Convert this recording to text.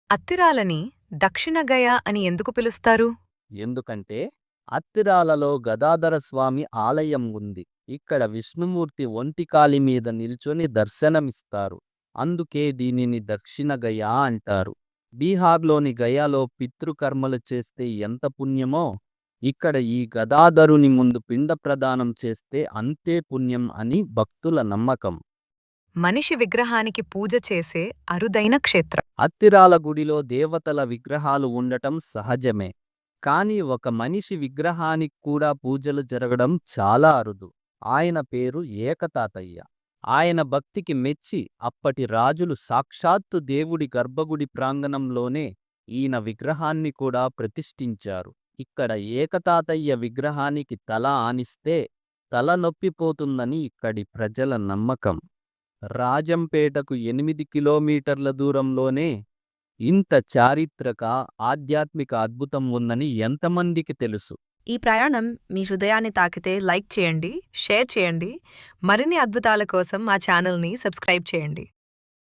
అత్తిరాలని దక్షిణ గయా అని ఎందుకు పిలుస్తారు? ఎందుకంటే అత్తిరాలలో గదాధర స్వామి ఆలయం ఉంది. ఇక్కడ విష్ణుమూర్తి ఒంటికాలి మీద నిల్చొని దర్శనమిస్తారు. అందుకే దీనిని దక్షిణ గయా అంటారు. బీహార్లోని గయాలో పితృకర్మలు చేస్తే ఎంత పుణ్యమో, ఇక్కడ ఈ గదాధరుని ముందు పిండ ప్రదానం చేస్తే అంతే పుణ్యం అని భక్తుల నమ్మకం. మనిషి విగ్రహానికి పూజ చేసే అరుదైన క్షేత్రం. అత్తిరాల గుడిలో దేవతల విగ్రహాలు ఉండటం సహజమే. కాని ఒక మనిషి విగ్రహానికి కూడా పూజలు జరగడం చాలా అరుదు. ఆయన పేరు ఏకతాతయ్య. ఆయన భక్తికి మెచ్చి అప్పటి రాజులు సాక్షాత్తు దేవుడి గర్భగుడి ప్రాంగణంలోనే ఈయన విగ్రహాన్ని కూడా ప్రతిష్ఠించారు. ఇక్కడ ఏకతాతయ్య విగ్రహానికి తల ఆనిస్తే తల నొప్పిపోతుందని ఇక్కడి ప్రజల నమ్మకం. రాజంపేటకు 8 కిలోమీటర్ల దూరంలోనే ఇంత చారిత్రక, ఆధ్యాత్మిక అద్భుతం ఉందని ఎంతమందికి తెలుసు? ఈ ప్రయాణం మీ హృదయాన్ని తాకితే లైక్ చేయండి, షేర్ చేయండి. మరిన్ని అద్భుతాల కోసం మా ఛానల్ని సబ్స్క్రైబ్ చేయండి.